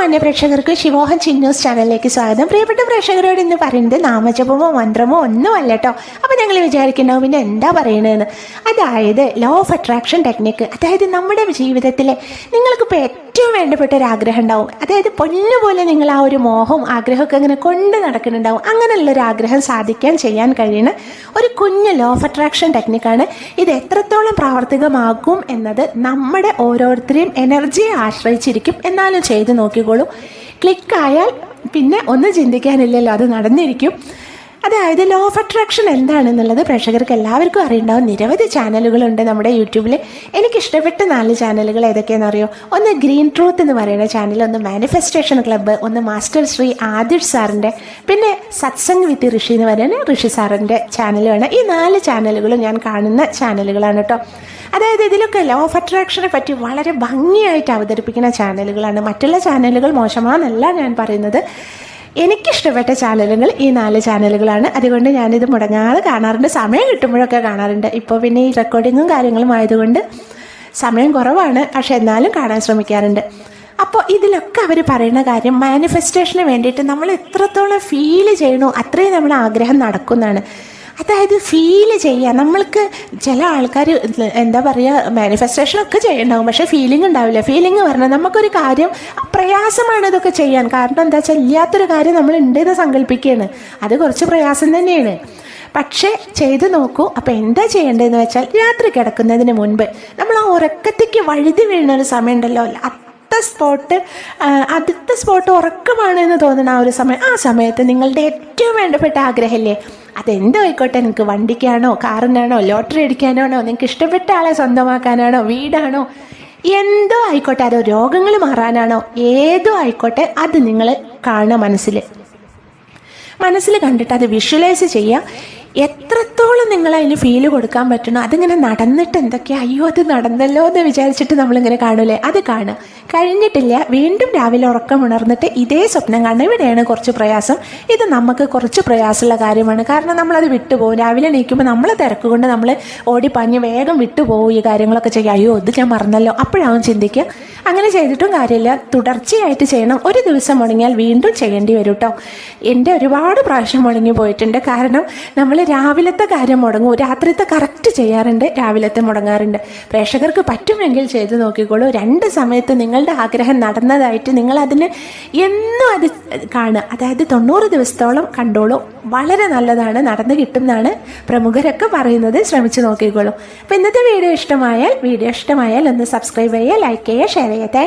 മാന്യ പ്രേക്ഷകർക്ക് ശിവോഹൻ ചിന്നൂസ് ചാനലിലേക്ക് സ്വാഗതം. പ്രിയപ്പെട്ട പ്രേക്ഷകരോട് ഇന്ന് പറയുന്നത് നാമജപമോ മന്ത്രമോ ഒന്നുമല്ല കേട്ടോ. അപ്പോൾ ഞങ്ങൾ വിചാരിക്കണ്ടാവും പിന്നെ എന്താ പറയണതെന്ന്. അതായത് ലോ ഓഫ് അട്രാക്ഷൻ ടെക്നിക്ക്. അതായത് നമ്മുടെ ജീവിതത്തിലെ നിങ്ങൾക്കിപ്പോൾ ഏറ്റവും വേണ്ടപ്പെട്ട ഒരു ആഗ്രഹം ഉണ്ടാവും. അതായത് പൊന്നുപോലെ നിങ്ങൾ ആ ഒരു മോഹവും ആഗ്രഹമൊക്കെ ഇങ്ങനെ കൊണ്ട് നടക്കുന്നുണ്ടാവും. അങ്ങനെയുള്ളൊരു ആഗ്രഹം സാധിക്കാൻ ചെയ്യാൻ കഴിയുന്ന ഒരു കുഞ്ഞ് ലോ ഓഫ് അട്രാക്ഷൻ ടെക്നിക്കാണ്. ഇത് എത്രത്തോളം പ്രാവർത്തികമാകും എന്നത് നമ്മുടെ ഓരോരുത്തരെയും എനർജിയെ ആശ്രയിച്ചിരിക്കും. എന്നാലും ചെയ്ത് നോക്കിക്കോളൂ. ക്ലിക്കായാൽ പിന്നെ ഒന്നും ചിന്തിക്കാനില്ലല്ലോ, അത് നടന്നിരിക്കും. അതായത് ലോ ഓഫ് അട്രാക്ഷൻ എന്താണെന്നുള്ളത് പ്രേക്ഷകർക്ക് എല്ലാവർക്കും അറിയുണ്ടാവും. നിരവധി ചാനലുകളുണ്ട് നമ്മുടെ യൂട്യൂബിൽ. എനിക്കിഷ്ടപ്പെട്ട 4 ചാനലുകൾ ഏതൊക്കെയാണെന്ന് അറിയോ? ഒന്ന് ഗ്രീൻ ട്രൂത്ത് എന്ന് പറയുന്ന ചാനൽ, ഒന്ന് മാനിഫെസ്റ്റേഷൻ ക്ലബ്ബ്, ഒന്ന് മാസ്റ്റർ ശ്രീ ആദിഷ് സാറിൻ്റെ, പിന്നെ സത്സംഗ് വിത്ത് ഋഷി എന്ന് പറയുന്ന ഋഷി സാറിൻ്റെ ചാനലുമാണ്. ഈ 4 ചാനലുകളും ഞാൻ കാണുന്ന ചാനലുകളാണ് കേട്ടോ. അതായത് ഇതിലൊക്കെ ലോ ഓഫ് അട്രാക്ഷനെ പറ്റി വളരെ ഭംഗിയായിട്ട് അവതരിപ്പിക്കുന്ന ചാനലുകളാണ്. മറ്റുള്ള ചാനലുകൾ മോശമാണെന്നല്ല ഞാൻ പറയുന്നത്. എനിക്കിഷ്ടപ്പെട്ട ചാനലുകൾ ഈ 4 ചാനലുകളാണ്. അതുകൊണ്ട് ഞാനിത് മുടങ്ങാതെ കാണാറുണ്ട്. സമയം കിട്ടുമ്പോഴൊക്കെ കാണാറുണ്ട്. ഇപ്പോൾ പിന്നെ ഈ റെക്കോർഡിങ്ങും കാര്യങ്ങളും ആയതുകൊണ്ട് സമയം കുറവാണ്, പക്ഷെ എന്നാലും കാണാൻ ശ്രമിക്കാറുണ്ട്. അപ്പോൾ ഇതിലൊക്കെ അവർ പറയുന്ന കാര്യം മാനിഫെസ്റ്റേഷന് വേണ്ടിയിട്ട് നമ്മൾ എത്രത്തോളം ഫീല് ചെയ്യണോ അത്രയും നമ്മൾ ആഗ്രഹം നടക്കുന്നതാണ്. അതായത് ഫീല് ചെയ്യുക. നമ്മൾക്ക് ചില ആൾക്കാർ എന്താ പറയുക, മാനിഫെസ്റ്റേഷനൊക്കെ ചെയ്യണ്ടാവും, പക്ഷേ ഫീലിംഗ് ഉണ്ടാവില്ല. ഫീലിംഗ് പറഞ്ഞാൽ നമുക്കൊരു കാര്യം പ്രയാസമാണ് ഇതൊക്കെ ചെയ്യാൻ. കാരണം എന്താ വെച്ചാൽ ഇല്ലാത്തൊരു കാര്യം നമ്മൾ ഉണ്ടെന്ന് സങ്കല്പിക്കുകയാണ്. അത് കുറച്ച് പ്രയാസം തന്നെയാണ്. പക്ഷേ ചെയ്ത് നോക്കൂ. അപ്പോൾ എന്താ ചെയ്യേണ്ടതെന്ന് വെച്ചാൽ രാത്രി കിടക്കുന്നതിന് മുൻപ് നമ്മൾ ആ ഉറക്കത്തേക്ക് വഴുതി വീഴുന്നൊരു സമയം ഉണ്ടല്ലോ, അടുത്ത സ്പോട്ട് ഉറക്കമാണെന്ന് തോന്നുന്ന ആ ഒരു സമയം, ആ സമയത്ത് നിങ്ങളുടെ ഏറ്റവും വേണ്ടപ്പെട്ട ആഗ്രഹമില്ലേ, അതെന്തോ ആയിക്കോട്ടെ, നിങ്ങൾക്ക് വണ്ടിക്കാണോ കാറിനാണോ ലോട്ടറി അടിക്കാനാണോ നിങ്ങൾക്ക് ഇഷ്ടപ്പെട്ട ആളെ സ്വന്തമാക്കാനാണോ വീടാണോ എന്തോ ആയിക്കോട്ടെ, അതോ രോഗങ്ങൾ മാറാനാണോ ഏതോ ആയിക്കോട്ടെ, അത് നിങ്ങൾ കാണുക. മനസ്സിൽ കണ്ടിട്ട് അത് വിഷ്വലൈസ് ചെയ്യുക. എത്രത്തോളം നിങ്ങൾ അതിന് ഫീല് കൊടുക്കാൻ പറ്റണോ അതിങ്ങനെ നടന്നിട്ട് എന്തൊക്കെയാ, അയ്യോ അത് നടന്നല്ലോ എന്ന് വിചാരിച്ചിട്ട് നമ്മളിങ്ങനെ കാണൂലേ, അത് കാണുക. കഴിഞ്ഞിട്ടില്ല, വീണ്ടും രാവിലെ ഉറക്കം ഉണർന്നിട്ട് ഇതേ സ്വപ്നം കാണുക. ഇവിടെയാണ് കുറച്ച് പ്രയാസം. ഇത് നമുക്ക് കുറച്ച് പ്രയാസമുള്ള കാര്യമാണ്. കാരണം നമ്മളത് വിട്ടുപോകും. രാവിലെ എണീക്കുമ്പോൾ നമ്മൾ തിരക്ക് കൊണ്ട് നമ്മൾ ഓടിപ്പാഞ്ഞ് വേഗം വിട്ടുപോകും ഈ കാര്യങ്ങളൊക്കെ ചെയ്യുക. അയ്യോ ഇത് ഞാൻ മറന്നല്ലോ, അപ്പോഴാവും ചിന്തിക്കുക. അങ്ങനെ ചെയ്തിട്ടും കാര്യമില്ല, തുടർച്ചയായിട്ട് ചെയ്യണം. ഒരു ദിവസം മുടങ്ങിയാൽ വീണ്ടും ചെയ്യേണ്ടി വരും കേട്ടോ. എൻ്റെ ഒരുപാട് പ്രാവശ്യം മുടങ്ങി പോയിട്ടുണ്ട്. കാരണം നമ്മൾ രാവിലത്തെ കാര്യം മുടങ്ങും, രാത്രിത്തെ കറക്റ്റ് ചെയ്യാറുണ്ട്, രാവിലത്തെ മുടങ്ങാറുണ്ട്. പ്രേക്ഷകർക്ക് പറ്റുമെങ്കിൽ ചെയ്ത് നോക്കിക്കോളൂ. 2 സമയത്ത് നിങ്ങളുടെ ആഗ്രഹം നടന്നതായിട്ട് നിങ്ങൾ അതിന് എന്നും അത് കാണുക. അതായത് 90 ദിവസത്തോളം കണ്ടോളൂ. വളരെ നല്ലതാണ്, നടന്നു കിട്ടുന്നതാണ് പ്രമുഖരൊക്കെ പറയുന്നത്. ശ്രമിച്ചു നോക്കിക്കോളൂ. അപ്പോൾ ഇന്നത്തെ വീഡിയോ ഇഷ്ടമായാൽ ഒന്ന് സബ്സ്ക്രൈബ് ചെയ്യുക, ലൈക്ക് ചെയ്യുക, ഷെയർ ചെയ്യുക.